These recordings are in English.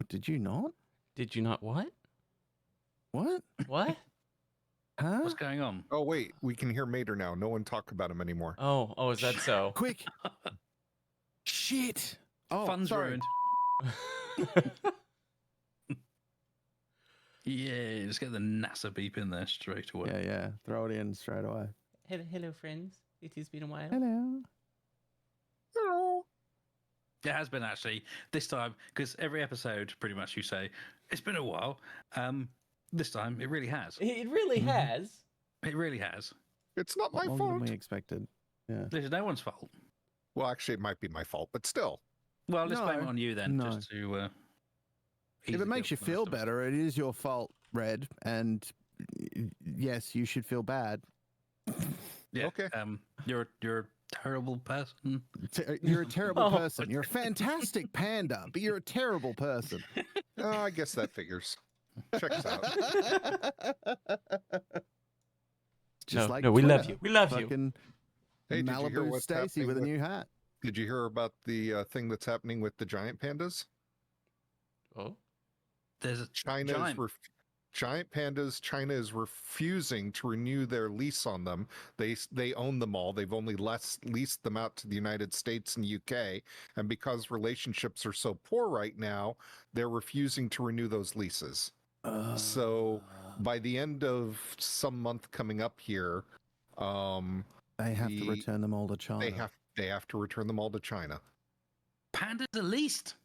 did you not? Did you not what? What? What? Huh? What's going on? Oh, wait. We can hear Mater now. No one talk about him anymore. Oh, is that so? Quick. Shit. Oh, Fun's sorry. ruined. Yeah, just get the NASA beep in there straight away. Yeah. Throw it in straight away. Hello, friends. It has been a while. Hello. Hello. It has been actually this time, because every episode, pretty much, you say it's been a while. This time, it really has. It really has. It really has. It's not my Longer than fault. we expected. Yeah. This is no one's fault. Well, actually, it might be my fault, but still. Well, let's blame No, it on you then, no. just to. If it makes you feel better, it is your fault, Red. And yes, you should feel bad. Yeah. Okay. You're a terrible person. You're a terrible Oh. person. You're a fantastic panda, but you're a terrible person. I guess that figures. Checks out. Just like no, we love Twitter. you. We love you. Fucking Hey, did you hear Malibu what's Stacy happening with a new hat. Did you hear about the thing that's happening with the giant pandas? Oh, There's a China's giant. giant pandas. China is refusing to renew their lease on them. They own them all. They've only leased them out to the United States and UK, and because relationships are so poor right now, they're refusing to renew those leases. So by the end of some month coming up here, they have to return them all to China. they have to return them all to China. Pandas are leased.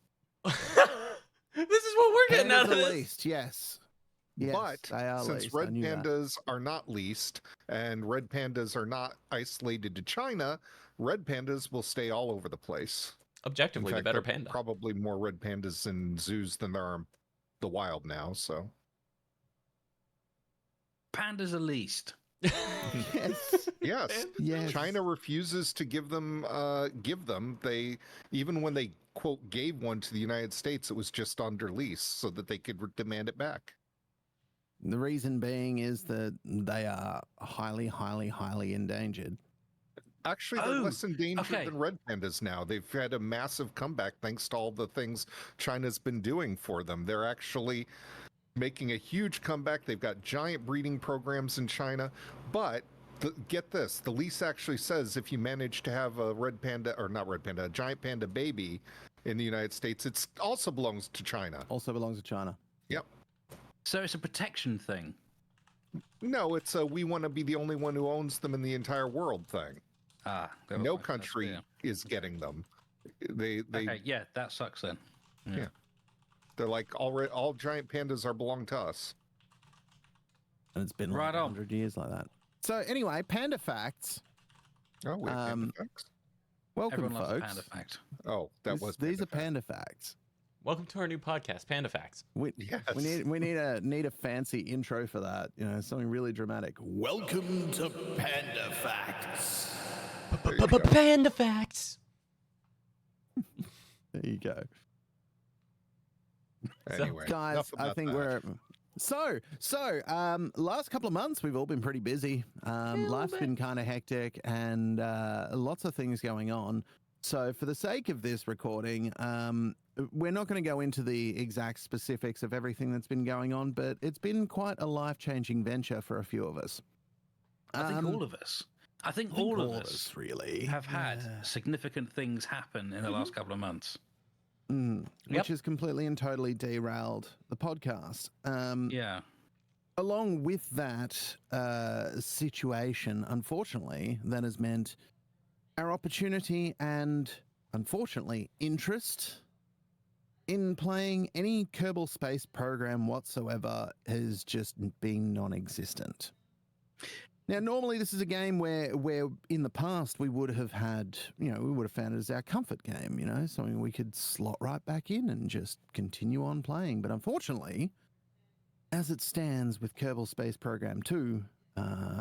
this is what we're getting out Pandas of are this. leased, yes. Yes, But they are since leased. I red knew that. pandas are not leased and red pandas are not isolated to China, red pandas will stay all over the place. Objectively, In the fact, better there are panda. probably more red pandas in zoos than there are in the wild now. So Pandas are leased. Yes. yes, Yes. China refuses to give them. They even when they quote gave one to the United States, it was just under lease so that they could demand it back. The reason being is that they are highly, highly, highly endangered. Actually, they're Oh, less endangered okay. than red pandas now. They've had a massive comeback thanks to all the things China's been doing for them. They're actually making a huge comeback. They've got giant breeding programs in China. But get this, the lease actually says if you manage to have a a giant panda baby in the United States, it also belongs to China. Also belongs to China. Yep. So it's a protection thing. No, it's a we want to be the only one who owns them in the entire world thing. Ah, No country is getting them. They Okay, yeah, that sucks then. Yeah. They're like all giant pandas belong to us. And it's been like Right on. 100 years like that. So anyway, panda facts. Oh, we have panda Um, facts? Welcome, Everyone loves a folks. panda fact. Oh, These are panda facts. Welcome to our new podcast, Panda Facts. We Yes. need a fancy intro for that. You know, something really dramatic. Welcome to Panda Facts. There you go. Panda Facts. There you go. Anyway, Guys, enough I about think that. we're last couple of months we've all been pretty busy. Life's been kind of hectic and lots of things going on. So for the sake of this recording, we're not going to go into the exact specifics of everything that's been going on, but it's been quite a life-changing venture for a few of us. I think all of us. I think all of us really have had significant things happen in the last couple of months. which has completely and totally derailed the podcast. Yeah. Along with that situation, unfortunately, that has meant our opportunity and, unfortunately, interest in playing any Kerbal Space program whatsoever has just been non-existent. Now, normally this is a game where in the past we would have had, we would have found it as our comfort game, something we could slot right back in and just continue on playing. But unfortunately, as it stands with Kerbal Space Program 2,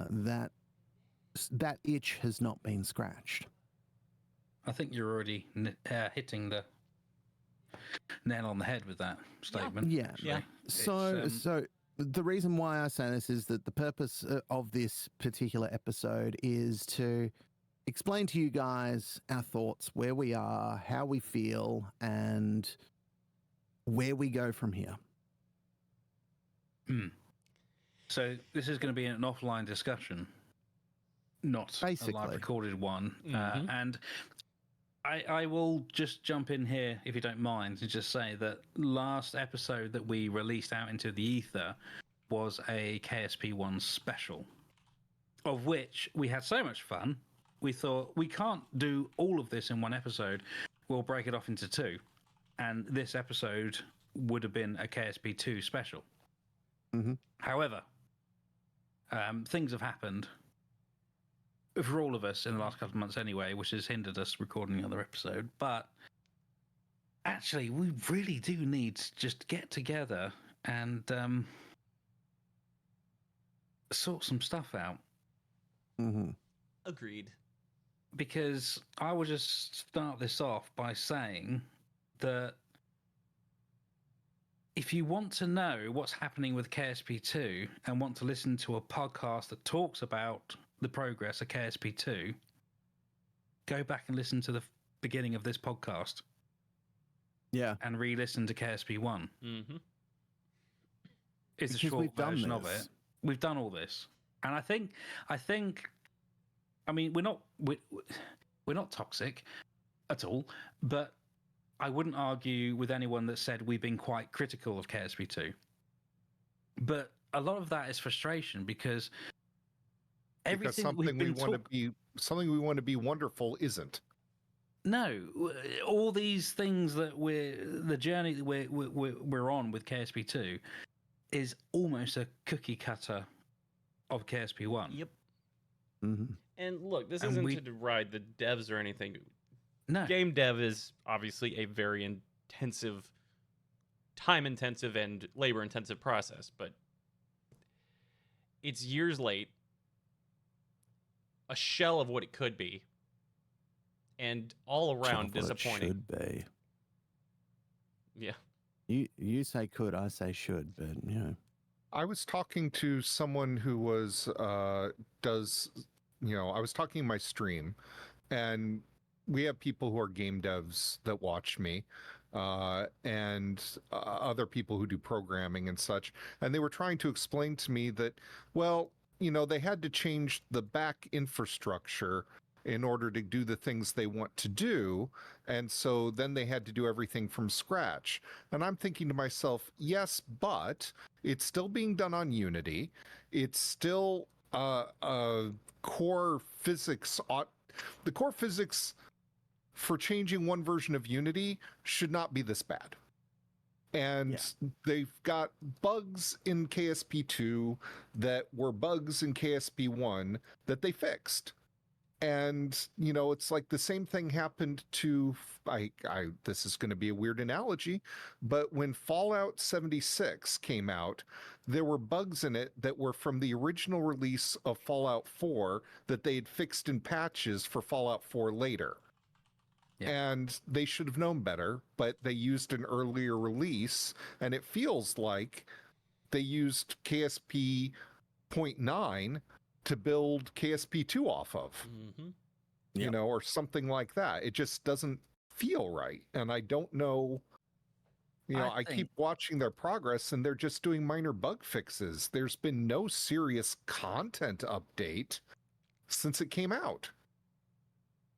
that itch has not been scratched. I think you're already hitting the nail on the head with that statement. Yeah. actually. Yeah. So the reason why I say this is that the purpose of this particular episode is to explain to you guys our thoughts, where we are, how we feel, and where we go from here. So this is going to be an offline discussion, not a Basically. live recorded one. Mhm. And I will just jump in here, if you don't mind, and just say that last episode that we released out into the ether was a KSP1 special, of which we had so much fun. We thought, we can't do all of this in one episode. We'll break it off into two. And this episode would have been a KSP2 special. Mhm. However, things have happened for all of us in the last couple of months anyway, which has hindered us recording another episode. But actually, we really do need to just get together and sort some stuff out. Mm-hmm. Agreed. Because I will just start this off by saying that if you want to know what's happening with KSP2 and want to listen to a podcast that talks about the progress of KSP2, go back and listen to the beginning of this podcast Yeah. and re-listen to KSP1. Mm-hmm. It's a Because short we've done version of this. it. We've done all this, and I think, I mean, we're not toxic at all, but I wouldn't argue with anyone that said we've been quite critical of KSP2. But a lot of that is frustration because everything something we've we been want to be something we want to be wonderful isn't. No, all these things that the journey that we're on with KSP2 is almost a cookie cutter of KSP1. Yep. Mm-hmm. And look, this And isn't we- to deride the devs or anything. No, Game dev is obviously a very intensive, time-intensive, and labor-intensive process, but it's years late, a shell of what it could be, and all around disappointing. Should be. Yeah. You say could, I say should, but you know. I was talking to someone who was I was talking in my stream, and we have people who are game devs that watch me, and other people who do programming and such, and they were trying to explain to me that, well, they had to change the back infrastructure in order to do the things they want to do, and so then they had to do everything from scratch. And I'm thinking to myself, yes, but it's still being done on Unity. It's still core physics. The core physics for changing one version of Unity should not be this bad. And they've got bugs in KSP2 that were bugs in KSP1 that they fixed. And, it's like the same thing happened to, this is going to be a weird analogy, but when Fallout 76 came out, there were bugs in it that were from the original release of Fallout 4 that they had fixed in patches for Fallout 4 later. Yeah. And they should have known better, but they used an earlier release, and it feels like they used KSP 0.9 to build KSP2 off of, Mm-hmm. or something like that. It just doesn't feel right. And I don't know, I keep watching their progress and they're just doing minor bug fixes. There's been no serious content update since it came out.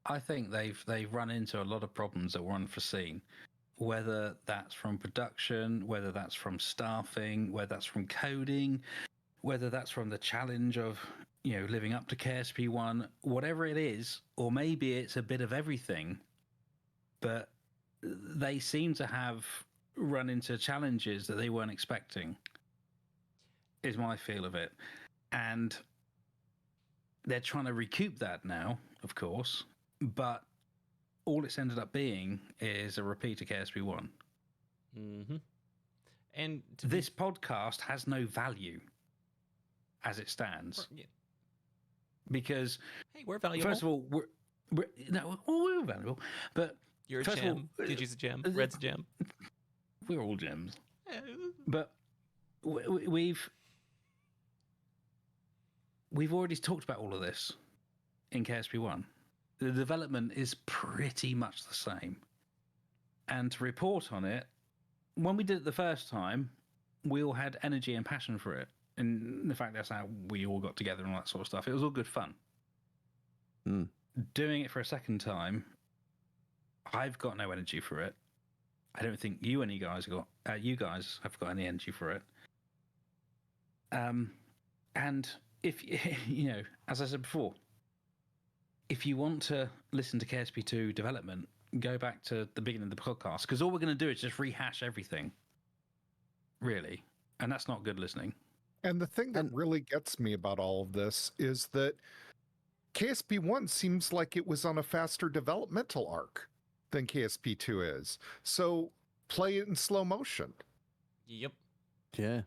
I think they've run into a lot of problems that were unforeseen, whether that's from production, whether that's from staffing, whether that's from coding, whether that's from the challenge of living up to KSP1, whatever it is, or maybe it's a bit of everything. But they seem to have run into challenges that they weren't expecting, is my feel of it. And they're trying to recoup that now, of course, but all it's ended up being is a repeat of KSP1. Mm-hmm. And This podcast has no value as it stands. Yeah. Because, Hey, we're valuable. first of all, we're valuable, but You're a first of gem. all, Digi's a gem. Red's a gem. we're all gems. But we've already talked about all of this in KSP1. The development is pretty much the same. And to report on it when we did it the first time, we all had energy and passion for it. And in fact, that's how we all got together and all that sort of stuff. It was all good fun. Mm. Doing it for a second time, I've got no energy for it. I don't think you guys have got any energy for it. And if you know, as I said before, if you want to listen to KSP2 development, go back to the beginning of the podcast, because all we're going to do is just rehash everything, really, and that's not good listening. And the thing that really gets me about all of this is that KSP1 seems like it was on a faster developmental arc than KSP2 is. So play it in slow motion. Yep. Yeah.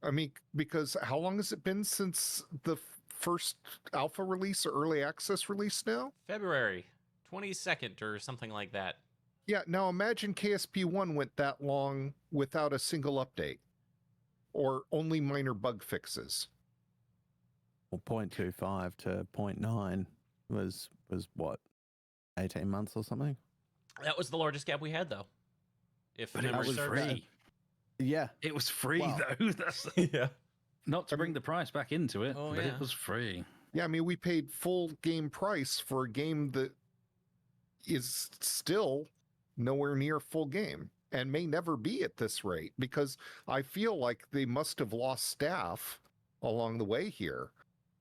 I mean, because how long has it been since the first alpha release or early access release now? February 22nd or something like that. Yeah, now imagine KSP1 went that long without a single update or only minor bug fixes. Well, 0.25 to 0.9 was what, 18 months or something? That was the largest gap we had, though. If But it memory was serves. free. Yeah. It was free, Well, though. That's Yeah. not to bring the price back into it, Oh, but yeah. it was free. Yeah, I mean, we paid full game price for a game that is still nowhere near full game and may never be at this rate, because I feel like they must have lost staff along the way here.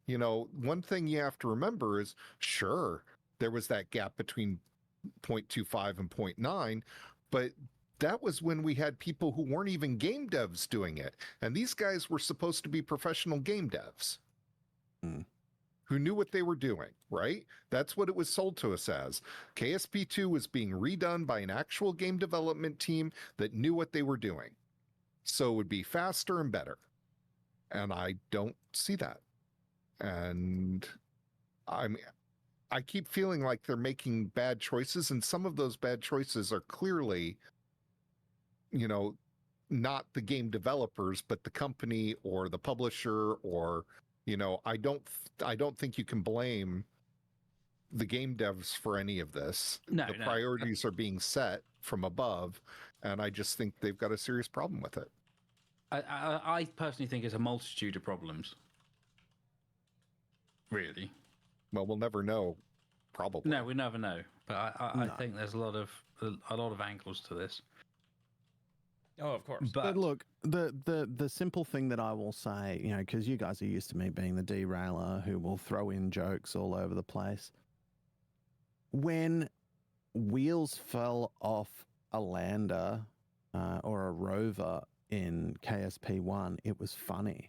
You know, one thing you have to remember is, sure, there was that gap between 0.25 and 0.9, but that was when we had people who weren't even game devs doing it. And these guys were supposed to be professional game devs. Who knew what they were doing, right? That's what it was sold to us as. KSP2 was being redone by an actual game development team that knew what they were doing. So it would be faster and better. And I don't see that. And I keep feeling like they're making bad choices, and some of those bad choices are clearly, you know, not the game developers, but the company or the publisher, or, you know, I don't think you can blame the game devs for any of this. No, the priorities are being set from above, and I just think they've got a serious problem with it. I personally think it's a multitude of problems. Really? Well, we'll never know, probably. No, we never know. But I No. think there's a lot of angles to this. Oh, of course. But look, the simple thing that I will say, you know, because you guys are used to me being the derailer who will throw in jokes all over the place. When wheels fell off a lander or a rover in KSP1, it was funny,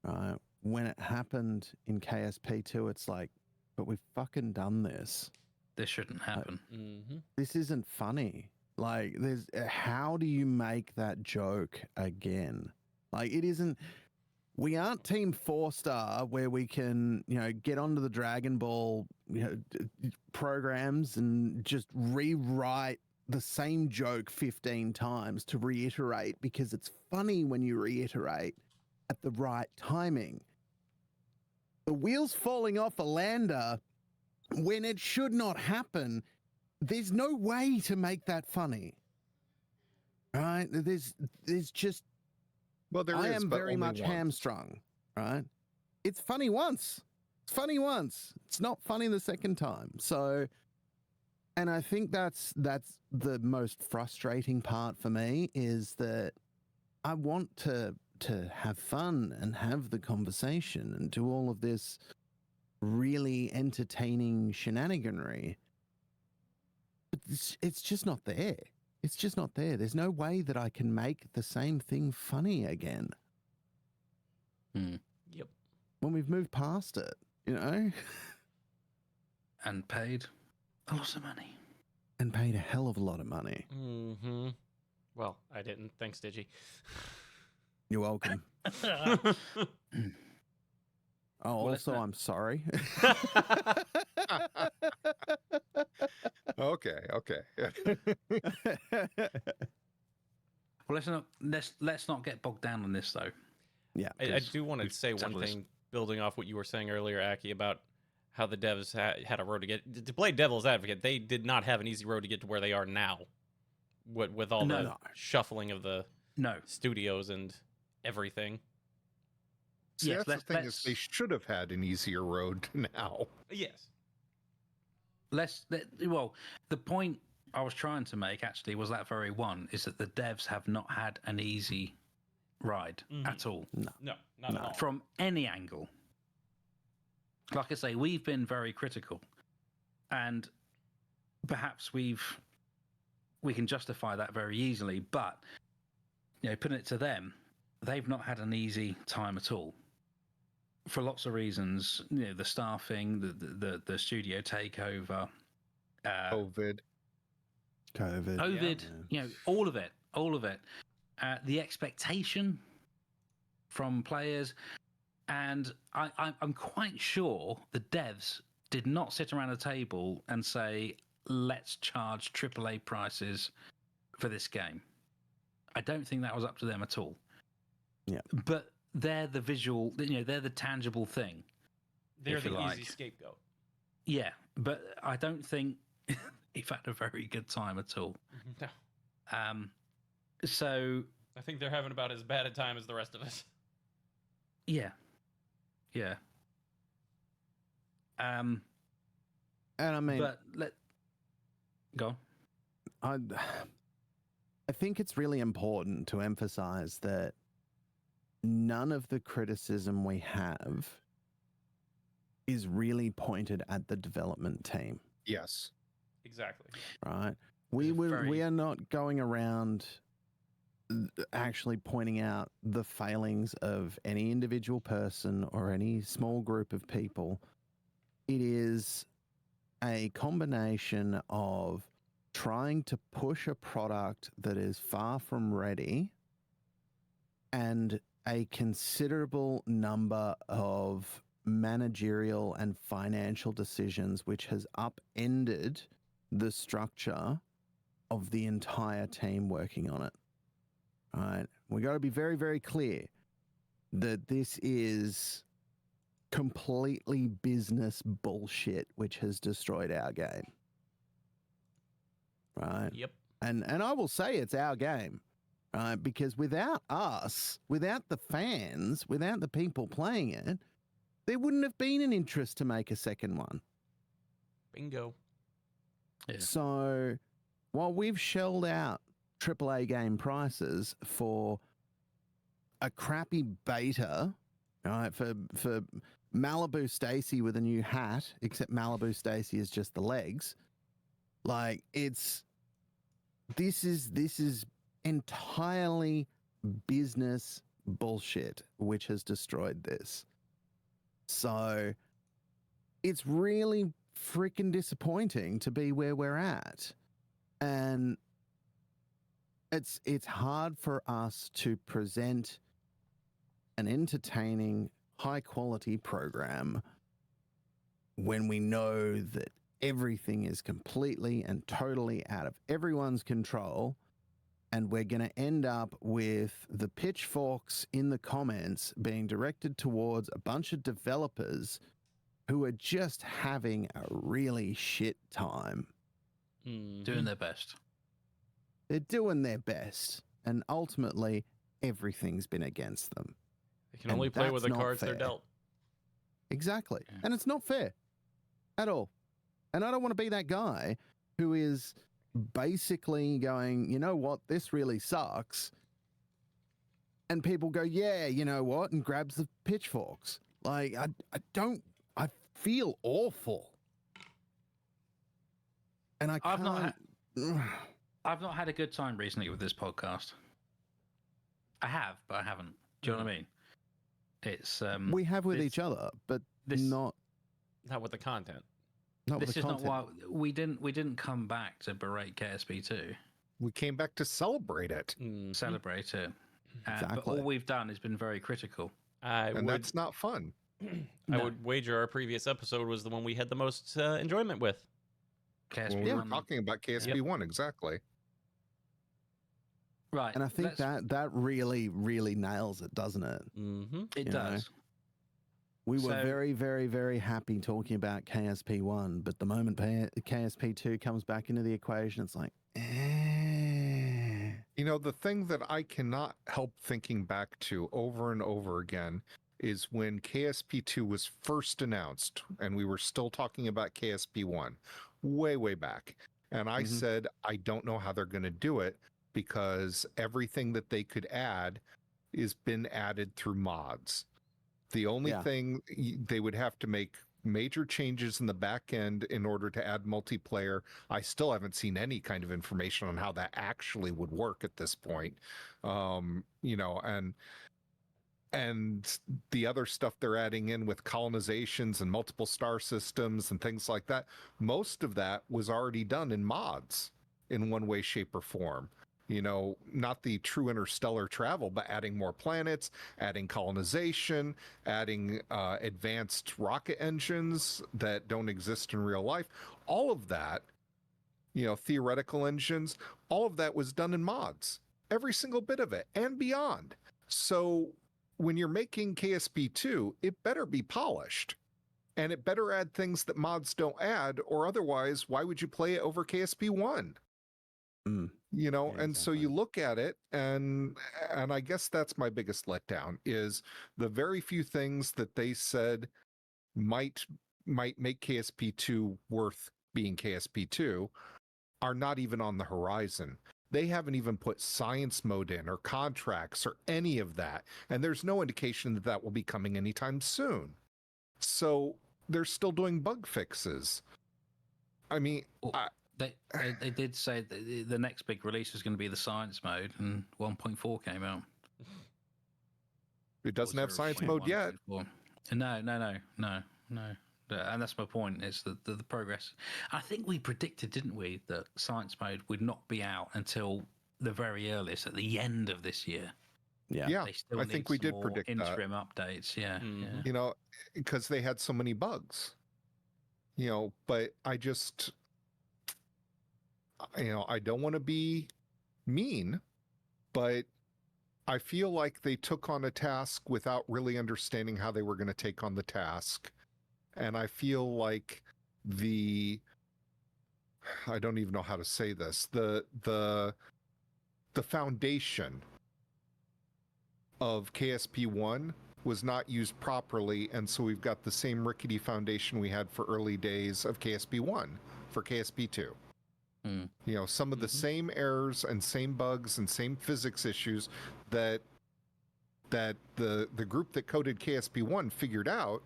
right? When it happened in KSP2, it's like, but we've fucking done this. This shouldn't happen. Mm-hmm. This isn't funny. Like, there's how do you make that joke again? Like, it isn't. We aren't Team 4-Star where we can, you know, get onto the Dragon Ball, you know, programs and just rewrite the same joke 15 times to reiterate, because it's funny when you reiterate at the right timing. The wheels falling off a lander when it should not happen. There's no way to make that funny, right? There's just. Well, there I is, am but very only much once. hamstrung, right? It's funny once. It's funny once. It's not funny the second time. So, and I think that's the most frustrating part for me, is that I want to have fun and have the conversation and do all of this really entertaining shenaniganry. But it's just not there. It's just not there. There's no way that I can make the same thing funny again. Yep. When we've moved past it, you know? And paid a lot of money. And paid a hell of a lot of money. Mm-hmm. Well, I didn't. Thanks, Digi. You're welcome. Oh, Well, also, I'm sorry. Okay. Well, let's not get bogged down on this though. Yeah. I 'Cause do want to we've say one settled this. thing, building off what you were saying earlier, Aki, about how the devs had a road to get. To play devil's advocate, they did not have an easy road to get to where they are now. with all No. the shuffling of the No. studios and everything. See, Yes, that's the thing is they let's- should have had an easier road now. Yes. Well, the point I was trying to make actually was that very one, is that the devs have not had an easy ride at all No, not at all. from any angle. Like I say, we've been very critical, and perhaps we can justify that very easily. But putting it to them, they've not had an easy time at all, for lots of reasons. The staffing, the studio takeover, COVID. COVID, all of it. The expectation from players, and I'm quite sure the devs did not sit around a table and say, let's charge AAA prices for this game. I don't think that was up to them at all. Yeah. But they're the visual, they're the tangible thing. They're if you the like. easy scapegoat. Yeah, but I don't think they've had a very good time at all. No. So I think they're having about as bad a time as the rest of us. yeah. And I mean, But go on. I think it's really important to emphasize that none of the criticism we have is really pointed at the development team, Yes. Exactly. right? It's We are not going around actually pointing out the failings of any individual person or any small group of people. It is a combination of trying to push a product that is far from ready and a considerable number of managerial and financial decisions which has upended the structure of the entire team working on it. All right. We got to be very, very clear that this is completely business bullshit which has destroyed our game. Right? Yep. And I will say it's our game. Right? Because without us, without the fans, without the people playing it, there wouldn't have been an interest to make a second one. Bingo. Yeah. So while we've shelled out AAA game prices for a crappy beta, right, for Malibu Stacy with a new hat, except Malibu Stacy is just the legs. Like this is entirely business bullshit which has destroyed this. So it's really freaking disappointing to be where we're at. And it's hard for us to present an entertaining, high quality program when we know that everything is completely and totally out of everyone's control, and we're going to end up with the pitchforks in the comments being directed towards a bunch of developers who are just having a really shit time. Doing their best. They're doing their best, and ultimately everything's been against them. They can And only play with the that's not cards they're fair. dealt. Exactly. Yeah. And it's not fair at all. And I don't want to be that guy who is basically going, you know what, this really sucks. And people go, yeah, you know what, and grabs the pitchforks. Like, I feel awful. And I I've can't. not I've not had a good time recently with this podcast. I have, but I haven't. Do you know what I mean? It's we have with this- each other, but this- not Not with the content. with this the is content. not why we didn't come back to berate KSP2, We came back to celebrate it. Mhm. celebrate it. But Exactly. all we've done has been very critical. And that's not fun. I No. would wager our previous episode was the one we had the most enjoyment with. KSP When we were one. talking about KSP1, exactly. Right. And I think that really, really nails it, doesn't it? Mm-hmm. it you know, does. We were So- very, very, very happy talking about KSP1, but the moment KSP2 comes back into the equation, it's like, You know, the thing that I cannot help thinking back to over and over again is when KSP2 was first announced, and we were still talking about KSP1 way, way back. And I said, I don't know how they're going to do it because everything that they could add is been added through mods. The only thing they would have to make major changes in the back end in order to add multiplayer. I still haven't seen any kind of information on how that actually would work at this point. You know, and the other stuff they're adding in with colonizations and multiple star systems and things like that, most of that was already done in mods in one way, shape, or form. You know, not the true interstellar travel, but adding more planets, adding colonization, adding advanced rocket engines that don't exist in real life. All of that, you know, theoretical engines, all of that was done in mods. Every single bit of it and beyond. So when you're making KSP2, it better be polished. And it better add things that mods don't add, or otherwise, why would you play it over KSP1? You know, Yeah, and so exactly. you look at it, and I guess that's my biggest letdown is the very few things that they said might make KSP2 worth being KSP2 are not even on the horizon. They haven't even put science mode in or contracts or any of that, and there's no indication that that will be coming anytime soon. So they're still doing bug fixes. I mean, Well, they did say that the next big release is going to be the science mode, and 1.4 came out. it doesn't have science mode yet. No. And that's my point, is that the progress. I think we predicted, didn't we, that science mode would not be out until the very earliest, at the end of this year. Yeah. They still I need think we some did more predict that. interim updates. Yeah. You know, because they had so many bugs. You know, but I just, you know, I don't want to be mean, but I feel like they took on a task without really understanding how they were going to take on the task. And I feel like I don't even know how to say this, the foundation of KSP1 was not used properly, and so we've got the same rickety foundation we had for early days of KSP1 for KSP2. You know, some of the same errors and same bugs and same physics issues that the group that coded KSP1 figured out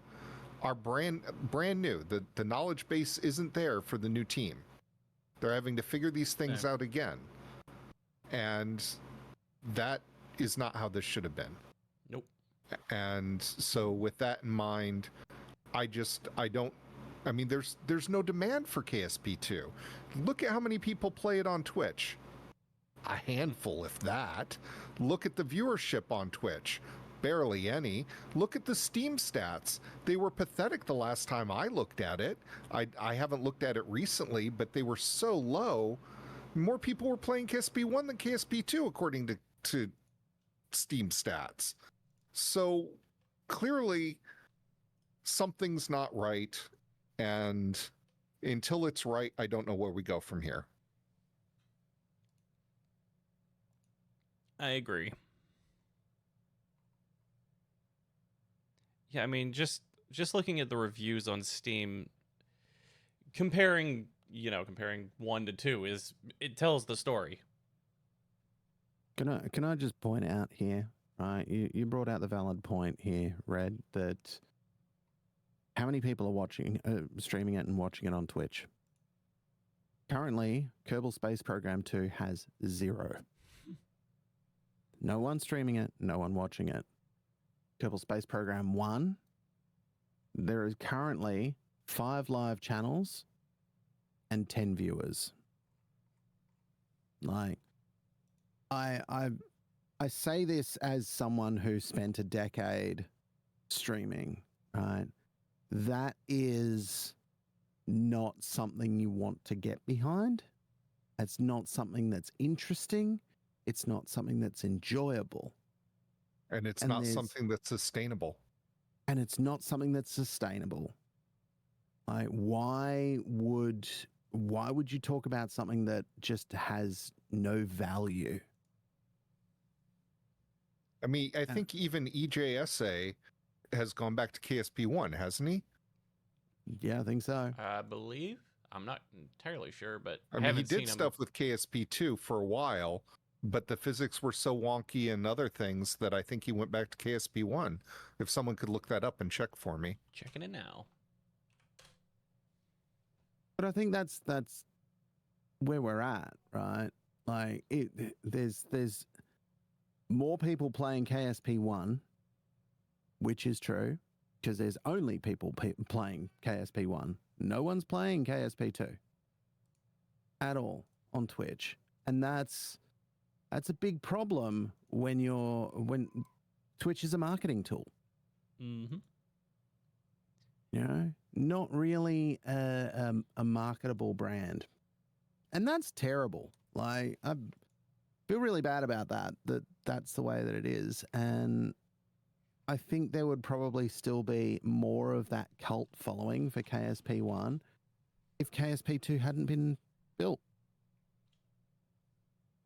are brand new. The knowledge base isn't there for the new team. They're having to figure these things out again. And that is not how this should have been. Nope. And so with that in mind, I mean, there's no demand for KSP2. Look at how many people play it on Twitch. A handful, if that. Look at the viewership on Twitch. Barely any. Look at the Steam stats. They were pathetic the last time I looked at it. I haven't looked at it recently, but they were so low. More people were playing KSP1 than KSP2, according to Steam stats. So clearly something's not right, and until it's right, I don't know where we go from here. I agree. Yeah, I mean, just looking at the reviews on Steam, comparing 1 to 2 it tells the story. Can I just point out here, right? You brought out the valid point here, Red, that how many people are watching, streaming it and watching it on Twitch? Currently, Kerbal Space Program 2 has 0. No one streaming it, no one watching it. Kerbal Space Program 1, there is currently 5 live channels and 10 viewers. Like, I say this as someone who spent a decade streaming, right? That is not something you want to get behind. It's not something that's interesting. It's not something that's enjoyable. And it's not something that's sustainable. And it's not something that's sustainable. Like, why would you talk about something that just has no value? I mean, I think even EJSA has gone back to KSP1, hasn't he? Yeah, I think so. I believe. I'm not entirely sure, but I mean, he haven't did seen stuff with KSP2 for a while, but the physics were so wonky and other things that I think he went back to KSP1. If someone could look that up and check for me. Checking it now. But I think that's where we're at, right? Like there's more people playing KSP1, which is true, because there's only people playing KSP1. No one's playing KSP2 at all on Twitch, and that's a big problem when Twitch is a marketing tool. Mm-hmm. You know, not really a marketable brand, and that's terrible. Like, I feel really bad about that's the way that it is, and I think there would probably still be more of that cult following for KSP1 if KSP2 hadn't been built,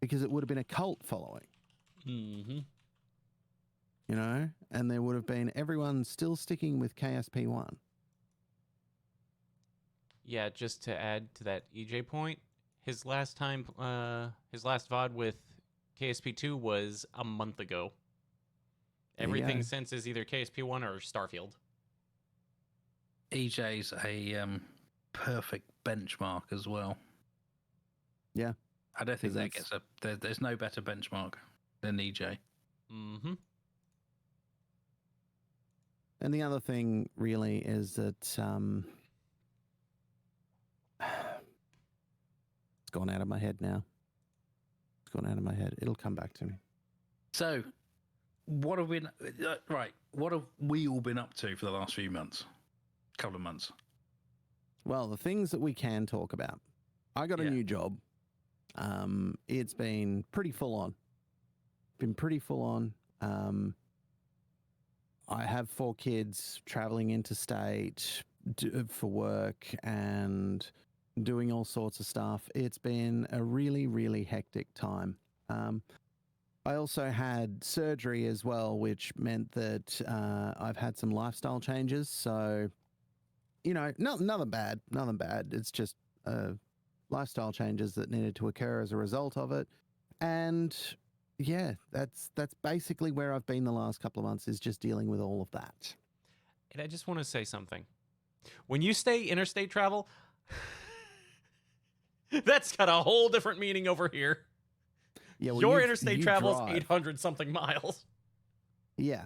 because it would have been a cult following. Mm-hmm. You know, and there would have been everyone still sticking with KSP1. Yeah, just to add to that EJ point, his last VOD with KSP2 was a month ago. Everything since is either KSP1 or Starfield. EJ's a perfect benchmark as well. Yeah. I don't think that Because gets there's no better benchmark than EJ. Mm-hmm. And the other thing really is that it's gone out of my head now. It's gone out of my head. It'll come back to me. So, what have we What have we all been up to for the last few months? Couple of months. Well, the things that we can talk about. I got a new job. It's been pretty full on. I have 4 kids traveling interstate for work and doing all sorts of stuff. It's been a really, really hectic time. I also had surgery as well, which meant that I've had some lifestyle changes. So, you know, nothing bad. It's just lifestyle changes that needed to occur as a result of it. And yeah, that's basically where I've been the last couple of months, is just dealing with all of that. And I just want to say something. When you say interstate travel, that's got a whole different meaning over here. Yeah, well, your interstate you travel is drive. 800 something miles. Yeah.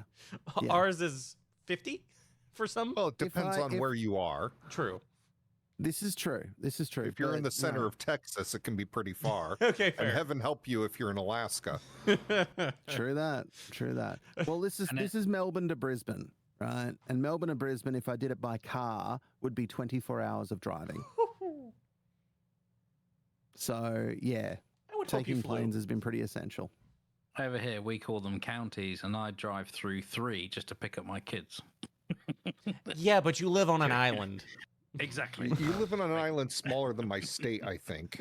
Ours is 50 for some. Well, it depends on where you are. True. This is true. If you're in the center of Texas, it can be pretty far. Okay, fair. And heaven help you if you're in Alaska. True that. Well, this is Melbourne to Brisbane, right? And Melbourne to Brisbane, if I did it by car, would be 24 hours of driving. So yeah, taking planes has been pretty essential. Over here, we call them counties, and I drive through 3 just to pick up my kids. Yeah, but you live on an island. Exactly. You live on an island smaller than my state, I think.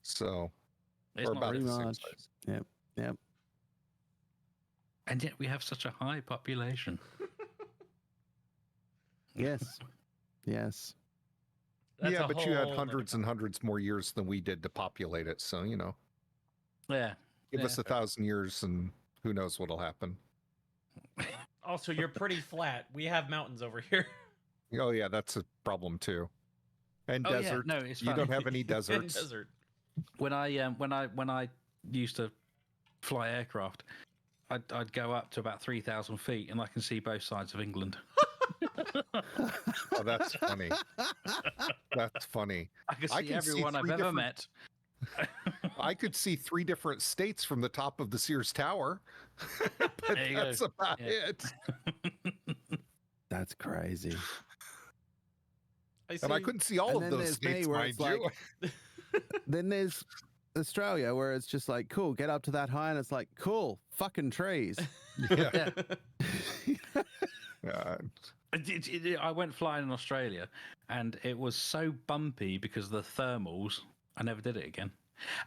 So, It's or not about very the same much. size. Yep. And yet we have such a high population. Yes. That's Yeah, a but you had whole hundreds and hundreds more years than we did to populate it. So, you know, Yeah. give us 1,000 years and who knows what'll happen. Also, you're pretty flat. We have mountains over here. Oh, yeah, that's a problem too. And Oh, yeah, desert. no, it's You fine. don't have any And deserts. desert. When I used to fly aircraft, I'd go up to about 3,000 feet, and I can see both sides of England. Oh, that's funny. That's funny. I can see I can see everyone I've 3 ever different- met. I could see 3 different states from the top of the Sears Tower. But There you go. that's about Yeah. it. That's crazy. And I couldn't see all And of then those there's me, states, where mind it's you. Then there's Australia, where it's just like, cool, get up to that high, and it's like, cool, fucking trees. Yeah. Yeah. I went flying in Australia, and it was so bumpy because of the thermals. I never did it again.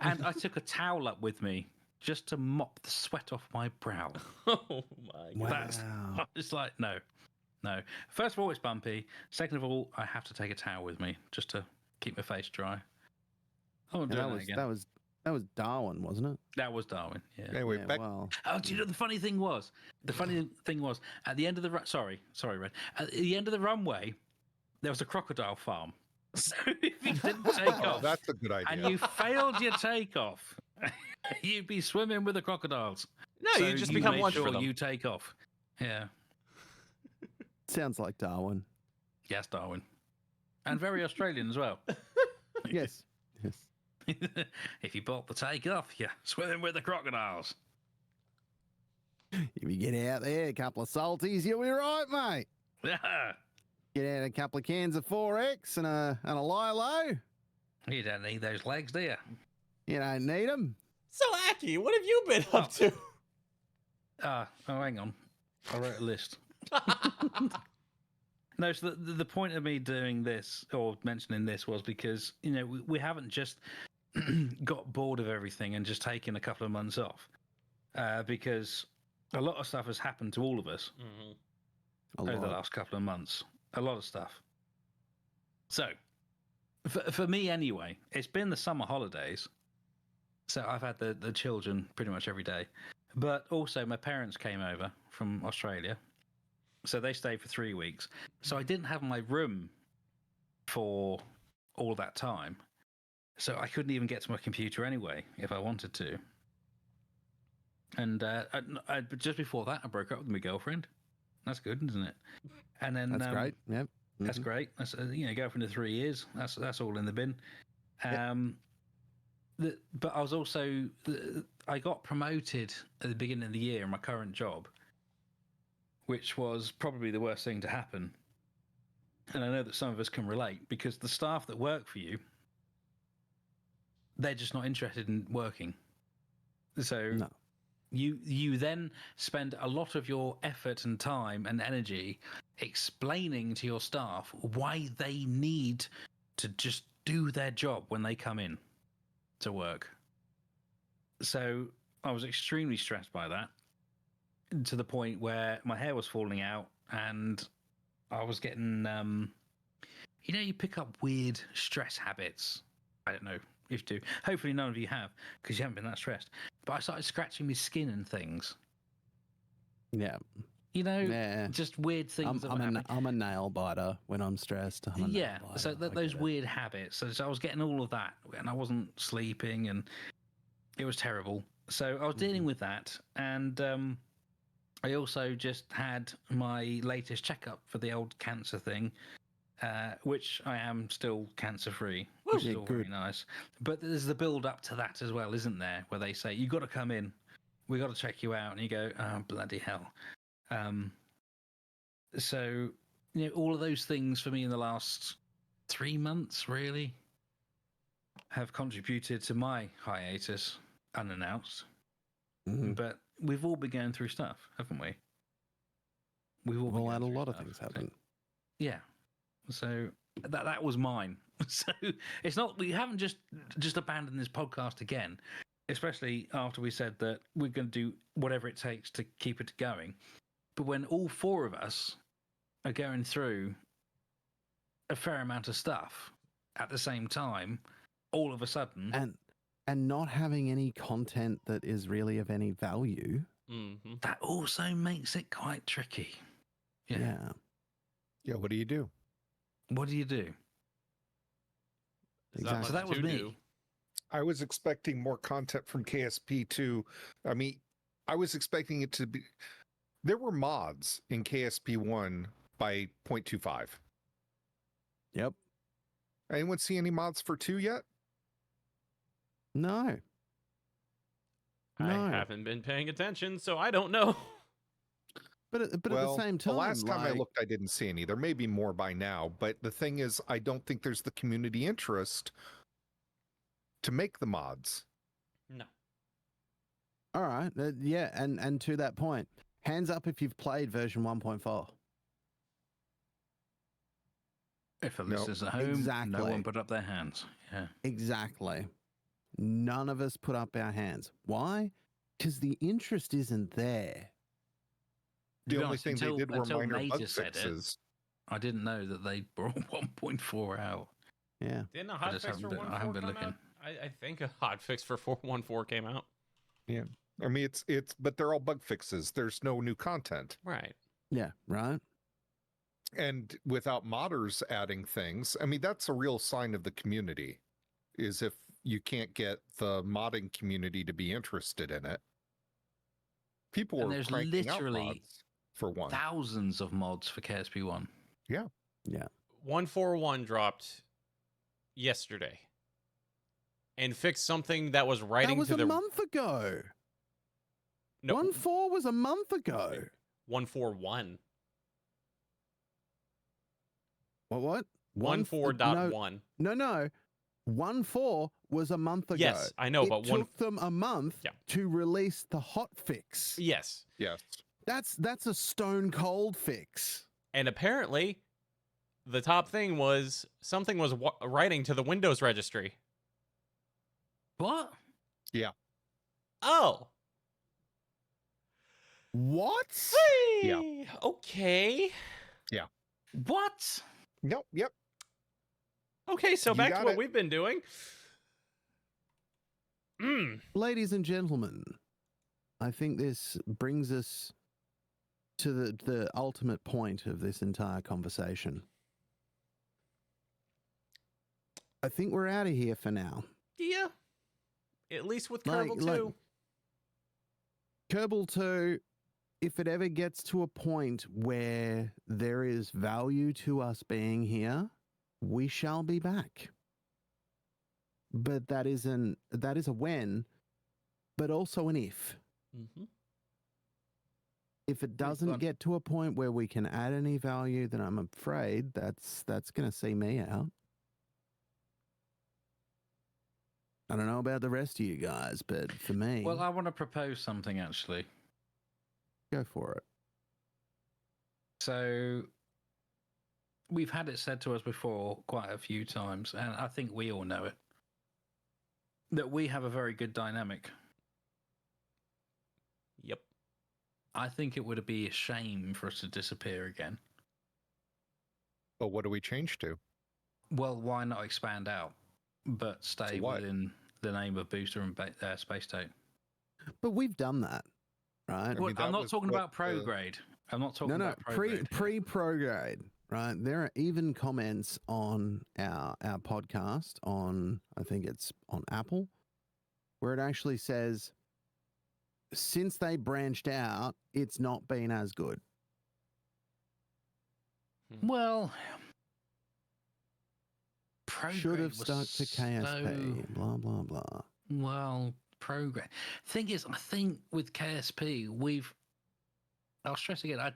And I took a towel up with me just to mop the sweat off my brow. Oh my god. That's it's like no. First of all, it's bumpy. Second of all, I have to take a towel with me just to keep my face dry. Oh, And that was Darwin, wasn't it? That was Darwin. Yeah. Anyway, back. Well, Oh, do you know the funny thing was? The funny thing was at the end of the sorry, Red. At the end of the runway, there was a crocodile farm. So if you didn't take Oh, off, that's a good idea. and you failed your takeoff, you'd be swimming with the crocodiles. No, So you just become make lunch sure for them. you take off. Yeah. sounds like Darwin. Yes, Darwin, and very Australian as well. Yes. Yes. If you bought the takeoff, you're swimming with the crocodiles. If you get out there, a couple of salties, you'll be right, mate. Yeah. Get out a couple of cans of 4X and a Lilo. You don't need those legs, do you? You don't need them. So, Aki, what have you been up to? Oh, hang on. I wrote a list. No, so the point of me doing this or mentioning this was because, you know, we haven't just got bored of everything and just taken a couple of months off. Because a lot of stuff has happened to all of us over the last couple of months. A lot of stuff. So, for me anyway, it's been the summer holidays. So I've had the children pretty much every day. But also my parents came over from Australia. So they stayed for 3 weeks. So I didn't have my room for all that time. So I couldn't even get to my computer anyway if I wanted to. And just before that, I broke up with my girlfriend. That's good, isn't it? And then That's great. Yep. That's great. That's girlfriend of 3 years. That's all in the bin. But I was also I got promoted at the beginning of the year in my current job, which was probably the worst thing to happen. And I know that some of us can relate because the staff that work for you, they're just not interested in working. So No. you then spend a lot of your effort and time and energy explaining to your staff why they need to just do their job when they come in to work. So I was extremely stressed by that, to the point where my hair was falling out and I was getting, you pick up weird stress habits. I don't know if you do. Hopefully none of you have, because you haven't been that stressed. But I started scratching my skin and things. Yeah. Just weird things. I'm a nail biter when I'm stressed. I'm a nail biter. So I those get it. weird habits. So I was getting all of that, and I wasn't sleeping, and it was terrible. So I was dealing with that, and I also just had my latest checkup for the old cancer thing, which I am still cancer-free, which is all very nice. But there's the build-up to that as well, isn't there? Where they say, you've got to come in, we've got to check you out, and you go, oh, bloody hell. So, all of those things for me in the last 3 months, really, have contributed to my hiatus, unannounced. But we've all been going through stuff, haven't we? We've all had a lot of stuff. things happen. Yeah. So that was mine. So it's not, we haven't just abandoned this podcast again, especially after we said that we're going to do whatever it takes to keep it going. But when all four of us are going through a fair amount of stuff at the same time, all of a sudden, and not having any content that is really of any value, that also makes it quite tricky. Yeah. What do you do? What do you do? Exactly. So that was me. I was expecting more content from KSP2. I mean, I was expecting it to be. There were mods in KSP1 by 0.25. Yep. Anyone see any mods for 2 yet? No. I haven't been paying attention, so I don't know. But at the same time, the last time I looked, I didn't see any. There may be more by now, but the thing is, I don't think there's the community interest to make the mods. No. All right. Yeah, and to that point, hands up if you've played version 1.4. If the listeners at home, exactly. No one put up their hands. Yeah. Exactly. None of us put up our hands. Why? because the interest isn't there. To be The only honest, thing they did were until minor bug Major said it, fixes. I didn't know that they brought 1.4 out. Yeah. Didn't a I hot just fix for haven't been- 1.4 I haven't been come looking. out? I think a hot fix for 4.1.4 came out. Yeah. I mean, it's, but they're all bug fixes. There's no new content. Right. Yeah. Right. And without modders adding things, I mean, that's a real sign of the community, is if you can't get the modding community to be interested in it. People And are there's cranking out literally mods for one. thousands of mods for KSP1. Yeah. 141 dropped yesterday and fixed something that was writing That was to a the month ago. no 1.4 was a month ago. 141. What? 1.4.1. No. 1.4 was a month ago. Yes, I know, it but took them a month Yeah. to release the hot fix. Yes. Yes. That's a stone cold fix. And apparently the top thing was something was writing to the Windows registry. What? Oh. What? Yeah. Okay. What? Yep. Okay, so You back to got what it. we've been doing. Ladies and gentlemen, I think this brings us to the ultimate point of this entire conversation. I think we're out of here for now. Yeah. At least with Like- Kerbal like- 2. Kerbal 2, if it ever gets to a point where there is value to us being here, we shall be back. But that is a when, but also an if. Mm-hmm. If it doesn't fun. get to a point where we can add any value, then I'm afraid that's going to see me out. I don't know about the rest of you guys, but for me, Well, I want to propose something actually. go for it. So we've had it said to us before quite a few times, and I think we all know it, that we have a very good dynamic. Yep. I think it would be a shame for us to disappear again. But what do we change to? Well, why not expand out, but stay what? within the name of Booster and Space Tape? But we've done that, right? mean, Well, that I'm not was talking what about pro grade. I'm not talking No, about pro grade. pre-pro grade, right? There are even comments on our podcast on, I think it's on Apple, where it actually says, since they branched out, it's not been as good. Well, pro Should grade have was stuck to KSP, blah, blah, blah. Well, program. Thing is, I think with KSP, I'll stress again. I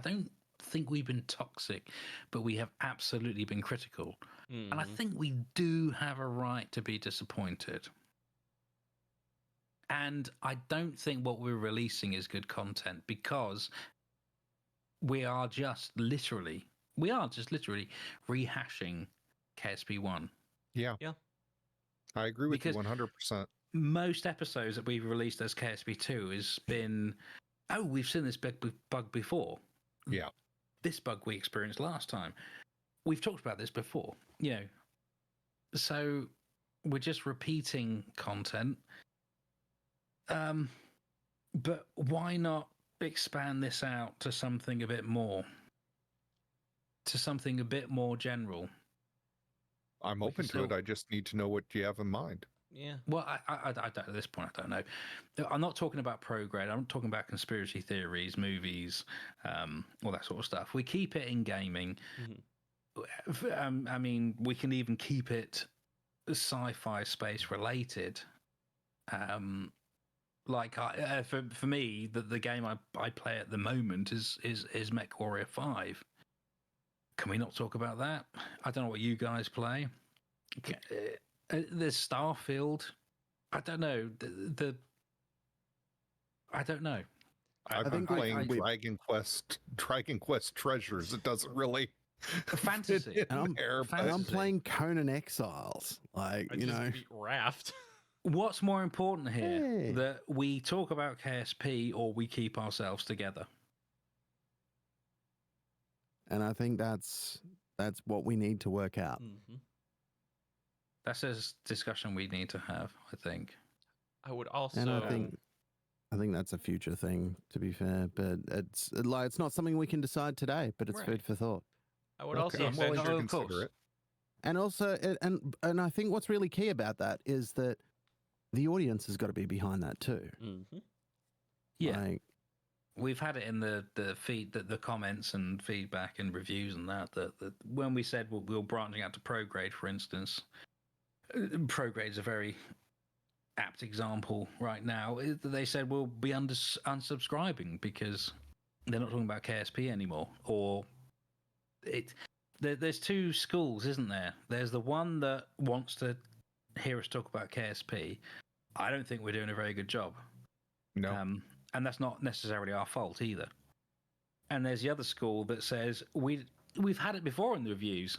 don't think we've been toxic, but we have absolutely been critical, and I Mhm. think we do have a right to be disappointed. And I don't think what we're releasing is good content because we are just literally rehashing KSP1. Yeah. Yeah. I agree with Because- you 100%. Most episodes that we've released as KSP2 has been, oh, we've seen this bug before. Yeah. This bug we experienced last time. We've talked about this before, So we're just repeating content. But why not expand this out to something a bit more? To something a bit more general? I'm We open can to it. still- I just need to know what you have in mind. Yeah. Well, I don't, at this point, I don't know. I'm not talking about pro grade. I'm talking about conspiracy theories, movies, all that sort of stuff. We keep it in gaming. I mean, we can even keep it sci-fi space related. Like for me, the game I play at the moment is MechWarrior 5. Can we not talk about that? I don't know what you guys play. There's Starfield. I don't know. I don't know. I've been think playing we- Dragon Quest Treasures. It doesn't really Fantasy. fit in And I'm- there, but And I'm Fantasy. playing Conan Exiles. Like, I you just know, beat Raft. What's more important here? Hey. That we talk about KSP or we keep ourselves together? And I think that's what we need to work out. Mm-hmm. That's a discussion we need to have, I think. I would also. And I think that's a future thing, to be fair. But it's not something we can decide today, but it's Right. food for thought. I would Okay, also I'm willing venture. to of course. consider it. And also, and I think what's really key about that is that the audience has got to be behind that too. Mm-hmm. Yeah. Like, We've had it in the feed, the comments and feedback and reviews and that when we said we were branching out to ProGrade, for instance, ProGrade's a very apt example right now. They said we'll be unsubscribing because they're not talking about KSP anymore. Or there's two schools, isn't there? There's the one that wants to hear us talk about KSP. I don't think we're doing a very good job. No. And that's not necessarily our fault either. And there's the other school that says we've had it before in the reviews.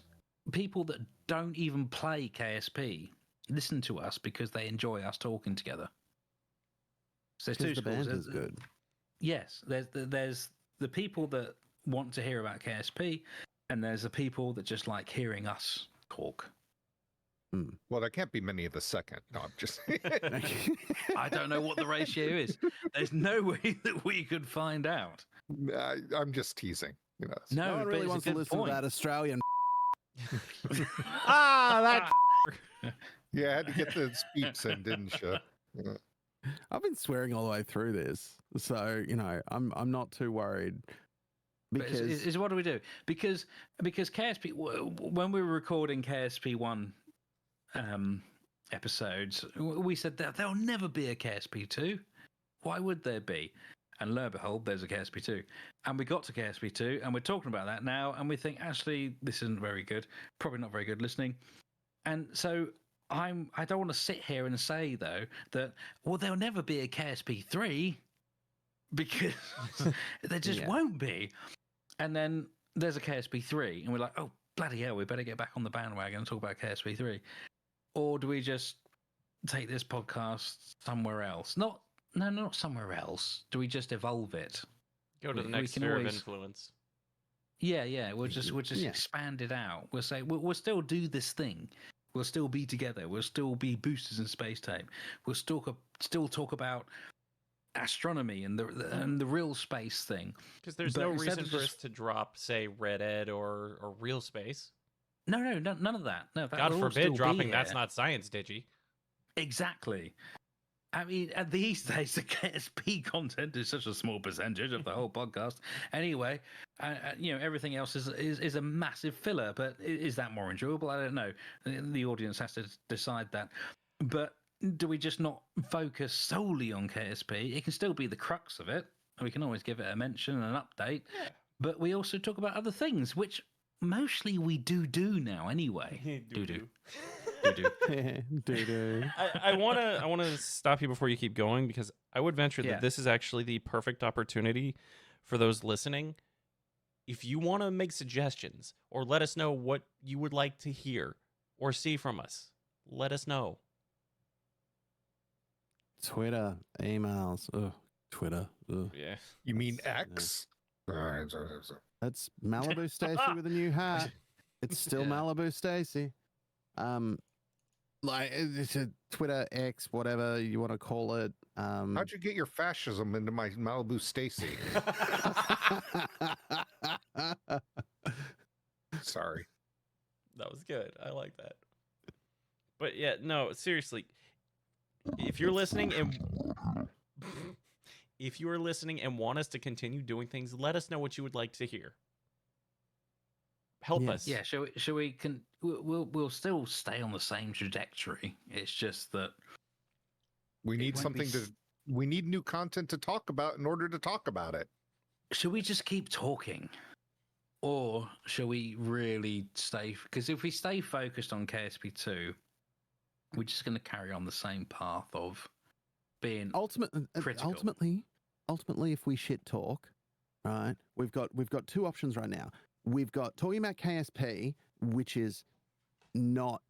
People that don't even play KSP listen to us because they enjoy us talking together. So there's two because the schools. band is good. Yes, there's the people that want to hear about KSP, and there's the people that just like hearing us talk. Well, there can't be many of the second. No, I'm just. I don't know what the ratio is. There's no way that we could find out. I'm just teasing. You know. No, No one but really it's a wants to good listen to point. that Australian. That. Yeah, I had to get the speeps in, didn't you? Yeah. I've been swearing all the way through this, so I'm not too worried. But Because what do we do? Because KSP, when we were recording KSP 1 episodes, we said that there'll never be a KSP 2. Why would there be? And lo and behold, there's a KSP 2. And we got to KSP 2, and we're talking about that now, and we think, actually, this isn't very good. Probably not very good listening. And so I don't want to sit here and say, though, that, well, there'll never be a KSP 3 because there just won't be. And then there's a KSP 3, and we're like, oh, bloody hell, we better get back on the bandwagon and talk about KSP 3. Or do we just take this podcast somewhere else? Not somewhere else. Do we just evolve it? Go to the We next can sphere always- of influence. Yeah. We'll just expand it out. We'll say we'll still do this thing. We'll still be together. We'll still be boosters and space tape. We'll still talk about astronomy and the real space thing. Because there's But no instead reason of for us just- to drop, say, Red Ed or Real Space. No, none of that. No, that God will all still forbid be dropping That's here. Not Science, Digi. Exactly. I mean, these days, the KSP content is such a small percentage of the whole podcast. Anyway, everything else is a massive filler. But is that more enjoyable? I don't know. The audience has to decide that. But do we just not focus solely on KSP? It can still be the crux of it. We can always give it a mention and an update. Yeah. But we also talk about other things, which mostly we do now anyway. Do. I want to stop you before you keep going, because I would venture Yeah. that this is actually the perfect opportunity for those listening. If you want to make suggestions or let us know what you would like to hear or see from us, let us know. Twitter, emails, Twitter. Ugh. Yeah. You mean That's- X? That's Malibu Stacy with a new hat. It's still Yeah. Malibu Stacy. Like it's a Twitter X, whatever you want to call it. How'd you get your fascism into my Malibu Stacy? Sorry. That was good. I like that. But yeah, no, seriously. If you're listening and want us to continue doing things, let us know what you would like to hear. Help Yes. us. Yeah, shall we we'll still stay on the same trajectory. It's just that We need won't be something we need new content to talk about in order to talk about it. should we just keep talking? Or shall we really stay? Because if we stay focused on KSP2, we're just going to carry on the same path of being critical. Ultimately, if we shit talk, right, we've got two options right now. We've got talking about KSP, which is not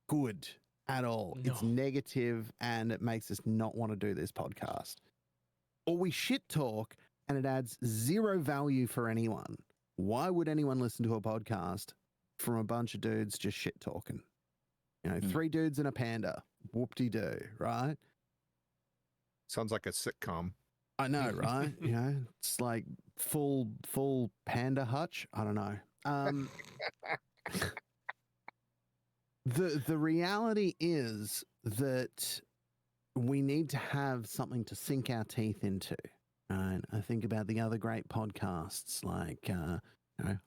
good at all. It's No. negative and it makes us not want to do this podcast. Or we shit talk and it adds zero value for anyone. Why would anyone listen to a podcast from a bunch of dudes just shit talking? You know, 3 dudes and a panda. Whoop-de-doo, right? Sounds like a sitcom. I know, right? You know, it's like full panda hutch. I don't know. The reality is that we need to have something to sink our teeth into. Right? I think about the other great podcasts, like you know,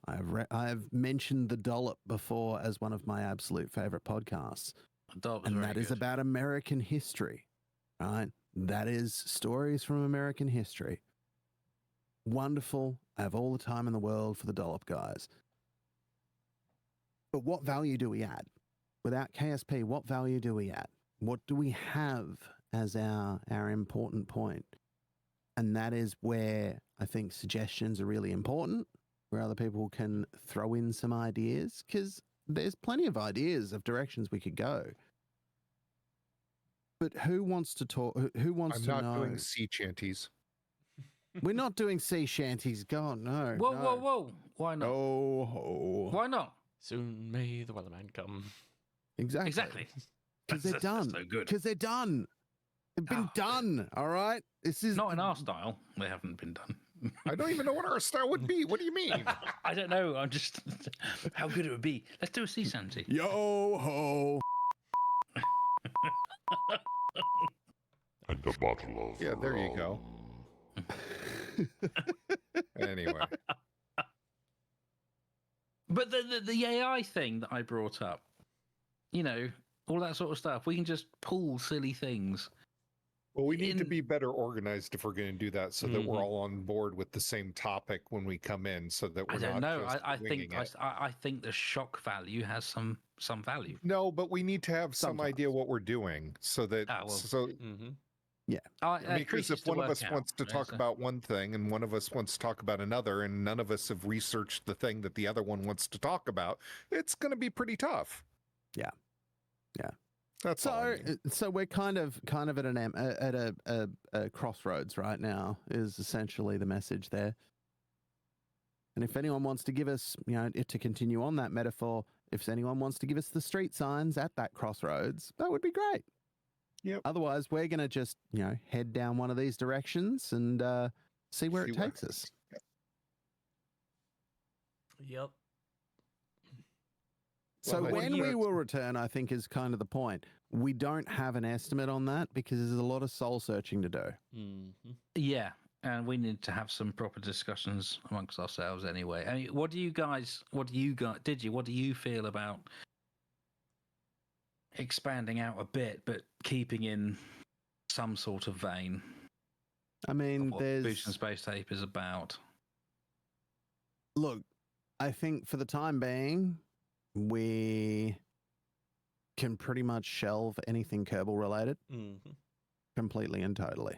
I've mentioned The Dollop before as one of my absolute favorite podcasts, and that is about American history. Right? That is stories from American history. Wonderful. I have all the time in the world for the Dollop guys. But what value do we add? Without KSP, what value do we add? What do we have as our important point? And that is where I think suggestions are really important, where other people can throw in some ideas, because there's plenty of ideas of directions we could go. But who wants to talk? Who wants to know? I'm not doing sea chanties. We're not doing sea shanties. God, no. Whoa, no. whoa, whoa! Why not? Oh, Why not? Soon may the weatherman come. exactly. Because they're That's done. so good. Because they're done. They've been done. All right. This is Not in our style. They haven't been done. I don't even know what our style would be. What do you mean? I don't know. I'm just how good it would be. Let's do a sea shanty. yo ho. And a bottle of Yeah, there you go. Anyway, But the AI thing that I brought up, you know, all that sort of stuff, we can just pull silly things. well, we need to be better organized if we're going to do that, so that we're Mhm. all on board with the same topic when we come in, so that we're I don't not know. just I think winging it. I think the shock value has some value. No, but we need to have some idea Sometimes. what we're doing, so that Ah, well. so Mm-hmm. because if one of us wants to talk about one thing and one of us wants to talk about another, and none of us have researched the thing that the other one wants to talk about, it's going to be pretty tough. Yeah. That's all. I mean. So we're kind of at a crossroads right now. Is essentially the message there. And if anyone wants to give us, you know, to continue on that metaphor, if anyone wants to give us the street signs at that crossroads, that would be great. Yep. Otherwise, we're going to just, you know, head down one of these directions and see where it takes us. Yep. So Well, when we will return, I think is kind of the point. We don't have an estimate on that because there's a lot of soul searching to do. Mm-hmm. Yeah, and we need to have some proper discussions amongst ourselves anyway. I mean, what do you feel about expanding out a bit, but keeping in some sort of vein? I mean, What Boost and Space Tape is about. Look, I think for the time being, we can pretty much shelve anything Kerbal related Mm-hmm. completely and totally.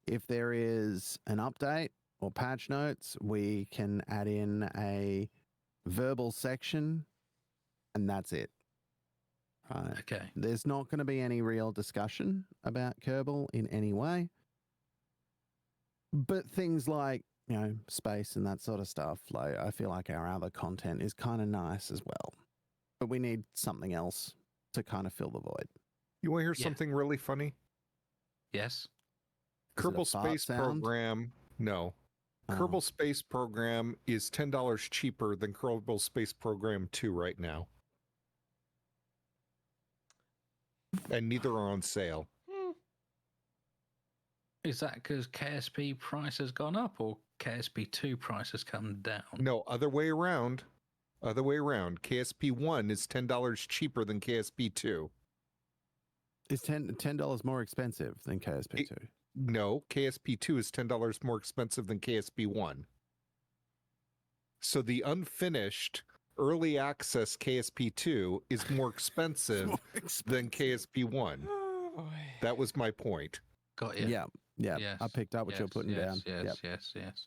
If there is an update or patch notes, we can add in a verbal section and that's it. Right. Okay. There's not going to be any real discussion about Kerbal in any way. But things like, you know, space and that sort of stuff, like I feel like our other content is kind of nice as well. But we need something else to kind of fill the void. You want to hear Yeah. something really funny? Yes. Is it a Kerbal fart Space sound? Program. No. Oh. Kerbal Space Program is $10 cheaper than Kerbal Space Program 2 right now. And neither are on sale. Is that because KSP price has gone up or KSP2 price has come down? No, other way around. Other way around. KSP 1 is $10 cheaper than KSP 2. Is $10 more expensive than KSP2? No, KSP 2 is $10 more expensive than KSP 1. So the unfinished early access KSP 2 is more expensive than KSP 1. Oh boy. That was my point. Got you. Yeah. Yes. I picked up what you're putting down. Yes, Yep. yes.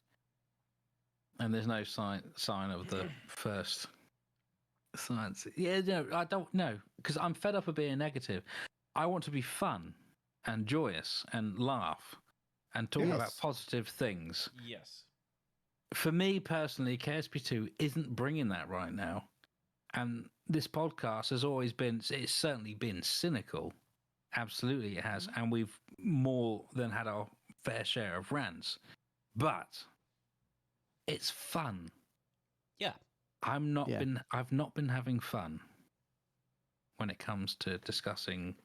And there's no sign of the first Science. Yeah, no, I don't know because I'm fed up of being negative. I want to be fun and joyous and laugh and talk about Yes. positive things. Yes. For me personally, KSP2 isn't bringing that right now. And this podcast has always been, it's certainly been cynical. Absolutely it has. And we've more than had our fair share of rants. But it's fun. Yeah. I've not Yeah. been having fun when it comes to discussing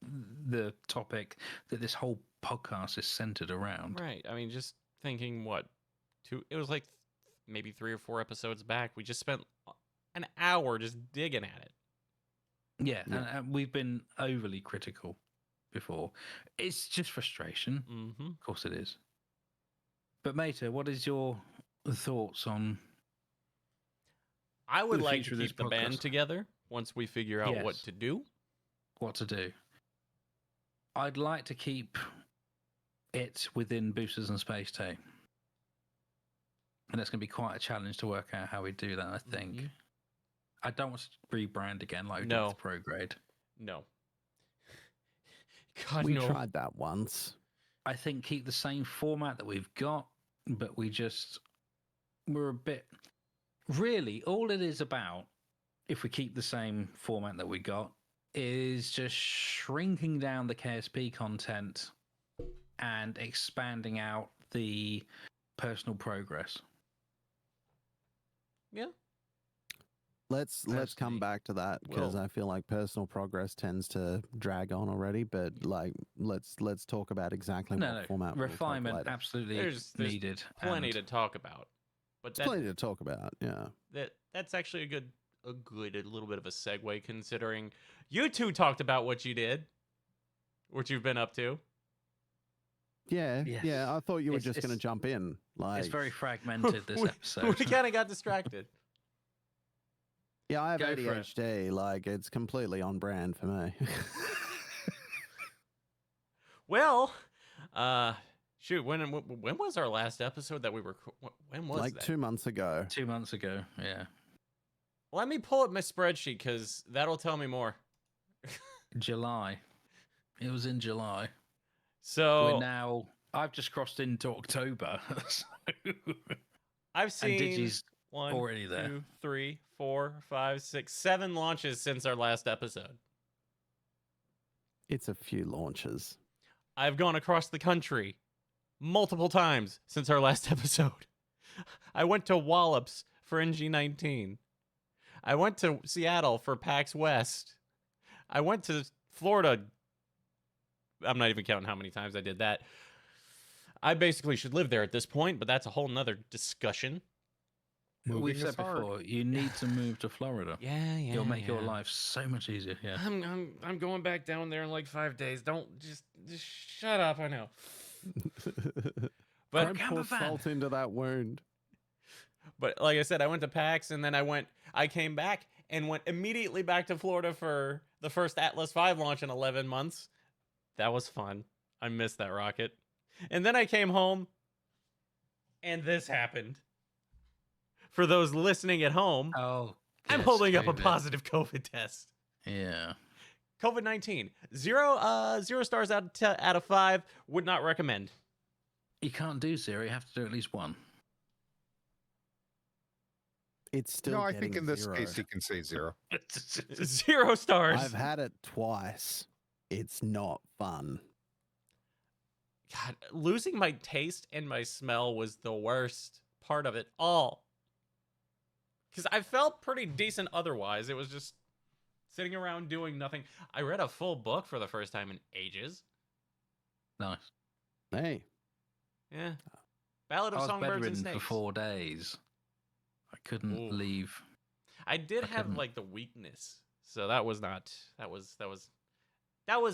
the topic that this whole podcast is centered around. Right. I mean, just thinking it was like maybe 3 or 4 episodes back. We just spent an hour just digging at it. Yeah, Yeah. and we've been overly critical before. It's just frustration. Mm-hmm. Of course it is. But Mater, what is your thoughts on I would The like future to of this keep the band podcast. together once we figure out what Yes. to do. what to do? I'd like to keep it within Boosters and Space Tape. And it's going to be quite a challenge to work out how we do that, I think. Mhm. I don't want to rebrand again like we did No. with Prograde. No. God, We no. tried that once. I think keep the same format that we've got, but we're a bit. Really, all it is about, if we keep the same format that we got, is just shrinking down the KSP content and expanding out the personal progress. Yeah. Let's come Personally, back to that because well- I feel like personal progress tends to drag on already. But like, let's talk about exactly what format we'll take refinement later. absolutely There's needed. Plenty and to talk about. But There's plenty to talk about. Yeah. that's actually a little bit of a segue, considering you two talked about what you did, what you've been up to. Yeah. Yes. Yeah. I thought you were It's- just going to it's- jump in. Like, It's very fragmented, this we episode. kind of got distracted. yeah, I have Go for it. ADHD. Like, it's completely on brand for me. Well, shoot, when was our last episode that we were? When was like that? 2 months ago. 2 months ago, yeah. Let me pull up my spreadsheet because that'll tell me more. July. It was in July. So We're now. I've just crossed into October. So, I've and seen Digi's 1, already there. 2, 3, 4, 5, 6, 7 launches since our last episode. It's a few launches. I've gone across the country multiple times since our last episode. I went to Wallops for NG19. I went to Seattle for PAX West. I went to Florida. I'm not even counting how many times I did that. I basically should live there at this point, but that's a whole nother discussion. We've Moving said is hard. before, you need to move to Florida. Yeah. It'll make your life so much easier. Yeah. I'm going back down there in like 5 days. Don't just shut up. I know. But Don't pour salt into that wound. But like I said, I went to PAX and then I came back and went immediately back to Florida for the first Atlas V launch in 11 months. That was fun. I missed that rocket. And then I came home and this happened. For those listening at home, Oh, I'm yes, holding up a COVID. positive COVID test. Yeah. COVID-19. Zero stars out of 5. Would not recommend. You can't do 0. You have to do at least 1. It's still No, I getting think in this 0. case you can say 0. 0 stars. I've had it twice. It's not fun. God, losing my taste and my smell was the worst part of it all. Because I felt pretty decent otherwise. It was just sitting around doing nothing. I read a full book for the first time in ages. Nice. Hey, Yeah. Ballad I of was Songbirds and bedridden Snakes. for 4 days. I couldn't Ooh. leave. I did I have couldn't. like the weakness. So that was not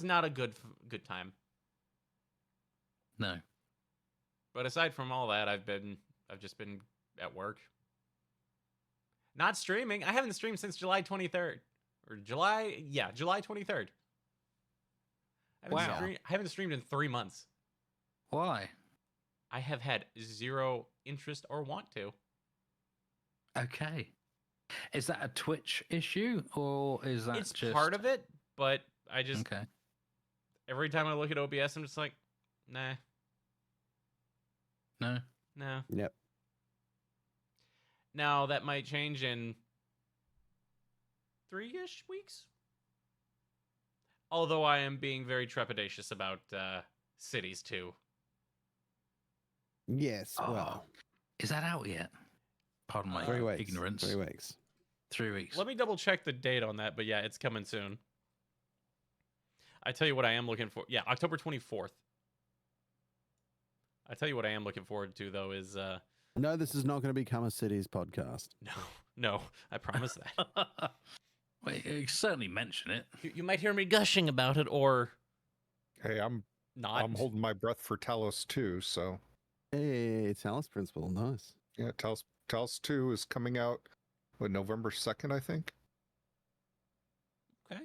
not a good time. No. But aside from all that, I've just been at work. Not streaming. I haven't streamed since July 23rd. Or July 23rd. Wow. I haven't streamed in 3 months. Why? I have had zero interest or want to. Okay. Is that a Twitch issue or is that It's just part of it, but I just Okay. every time I look at OBS, I'm just like, nah, No. no. Yep. Now that might change in 3-ish weeks. Although I am being very trepidatious about Cities 2. Yes. Oh, Well, Is that out yet? Pardon my 3 weeks. ignorance. 3 weeks. 3 weeks. Let me double check the date on that, but yeah, it's coming soon. I tell you what I am looking for. Yeah, October 24th. I tell you what I am looking forward to though is No, this is not going to become a Cities podcast. no, I promise that. Well, you certainly mention it. You might hear me gushing about it or Hey, I'm not. holding my breath for Talos 2, so Hey, it's Alice Principle. Nice. yeah, Talos 2 is coming out November 2nd, I think. Okay.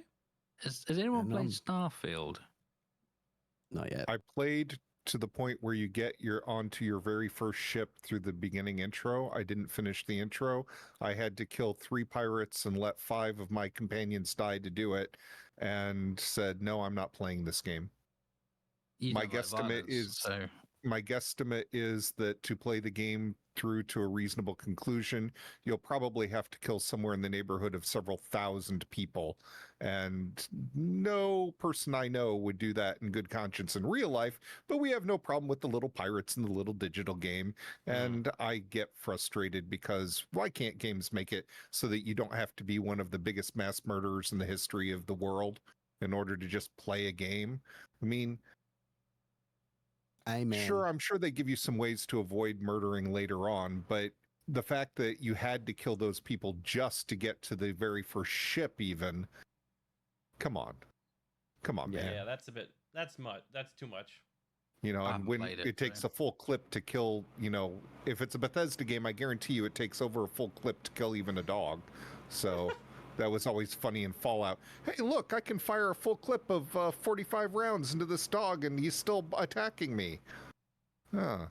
Has anyone And, played Starfield? Not yet. I played to the point where you get onto your very first ship through the beginning intro. I didn't finish the intro. I had to kill 3 pirates and let 5 of my companions die to do it, and said, no, I'm not playing this game. You My don't like guesstimate violence, is- so My guesstimate is that to play the game through to a reasonable conclusion, you'll probably have to kill somewhere in the neighborhood of several thousand people. And no person I know would do that in good conscience in real life, but we have no problem with the little pirates in the little digital game. And I get frustrated because why can't games make it so that you don't have to be one of the biggest mass murderers in the history of the world in order to just play a game? I mean, Amen. sure, I'm sure they give you some ways to avoid murdering later on, but the fact that you had to kill those people just to get to the very first ship, even, come on, Yeah. man. Yeah, that's too much. You know, I and haven't when played it it, takes so- a full clip to kill, if it's a Bethesda game, I guarantee you it takes over a full clip to kill even a dog. So that was always funny in Fallout. Hey, look, I can fire a full clip of 45 rounds into this dog and he's still attacking me. Huh.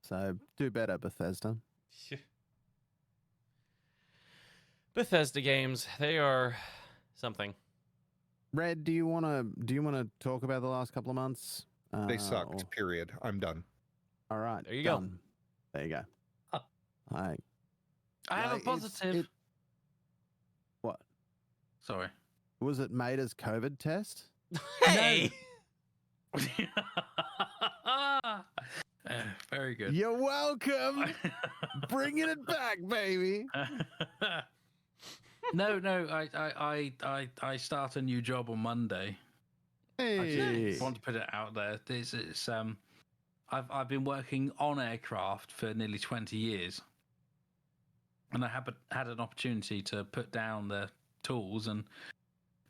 So do better, Bethesda. Bethesda games, they are something. Red, do you want to talk about the last couple of months? They sucked, or- period. I'm done. All right. There you go. done. There you go. Huh. Hi. I have a Like, it's- positive. What? Sorry. Was it Maida's COVID test? Hey! Very good. You're welcome. Bringing it back, baby. no, I start a new job on Monday. I Hey. just want to put it out there. I've been working on aircraft for nearly 20 years, and I had an opportunity to put down the tools and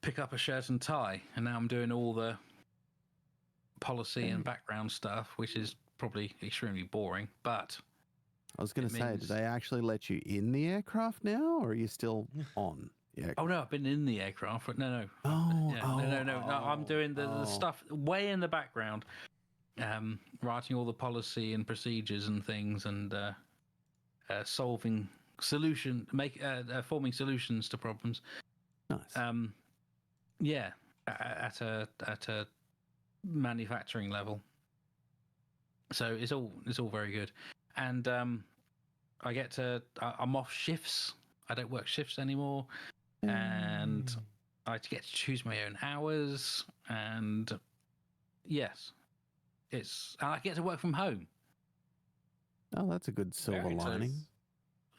pick up a shirt and tie, and now I'm doing all the policy and background stuff, which is probably extremely boring, but I was going It to say, means- did they actually let you in the aircraft now, or are you still on the aircraft? oh no, I've been in the aircraft, but no. Oh, Yeah, no. I'm doing the oh. stuff way in the background, writing all the policy and procedures and things, and forming solutions to problems. Nice. Yeah, at a manufacturing level. So it's all very good, and I get to I'm off shifts. I don't work shifts anymore, and I get to choose my own hours, and yes, I get to work from home. Oh, that's a good silver Very lining. nice.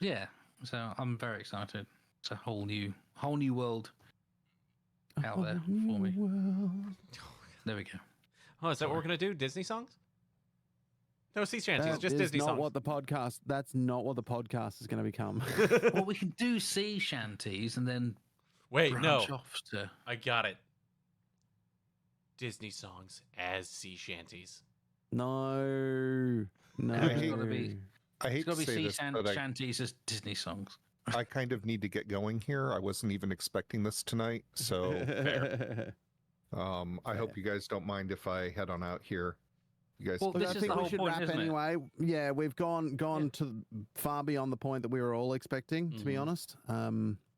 Yeah, so I'm very excited. It's a whole new world out there A whole for me. new world. There we go. Oh, is that what we're Sorry. gonna do? Disney songs? No, sea shanties, That just is Disney not songs. what the podcast. That's not what the podcast is going to become. Well, we can do sea shanties and then Wait, no, branch off to. I got it. Disney songs as sea shanties. No, no. It's gotta be- I It's hate got to to be say sea this, but shanties as Disney songs. I kind of need to get going here. I wasn't even expecting this tonight, so Fair. I hope you guys don't mind if I head on out here. You guys. Well, Look, this I is think the we whole should point, wrap isn't it? anyway. Yeah, we've gone to far beyond the point that we were all expecting, to be Mhm. honest.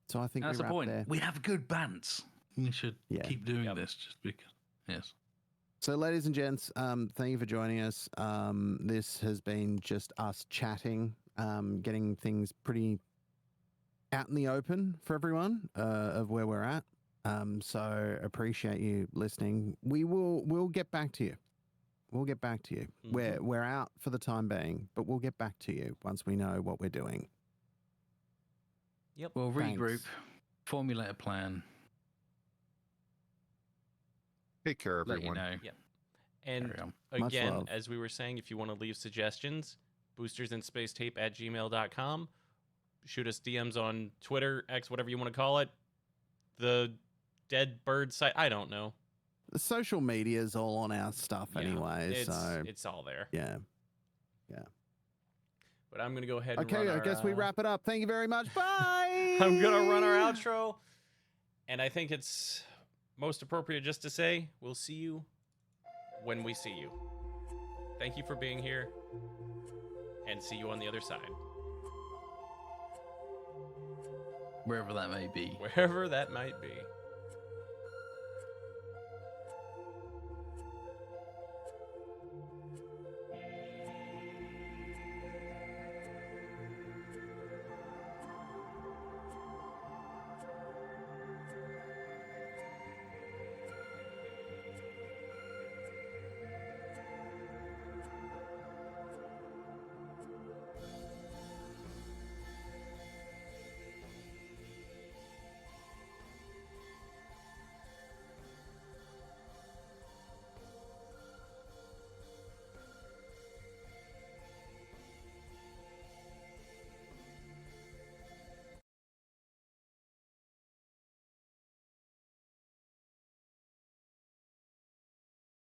So I think That's we the wrap point. there. We have good bants. We should Yeah. keep doing Yep. this just because. Yes. So, ladies and gents, thank you for joining us. This has been just us chatting, getting things pretty out in the open for everyone of where we're at. So appreciate you listening. We'll get back to you. We'll get back to you. We're out for the time being, but we'll get back to you once we know what we're doing. Yep. We'll regroup, Thanks. formulate a plan, Take care, let you everyone. know. And Carry on. Much again, love. as we were saying, if you want to leave suggestions, boostersandspacetape@gmail.com. Shoot us DMs on Twitter, X, whatever you want to call it. The Dead Bird site, I don't know. The social media is all on our stuff Yeah, anyway, so it's all there. yeah. But I'm gonna go ahead and Okay, run I guess we wrap it up. Thank you very much. Bye. I'm gonna run our outro, and I think it's most appropriate just to say we'll see you when we see you. Thank you for being here, and see you on the other side, Wherever that may be. wherever that might be.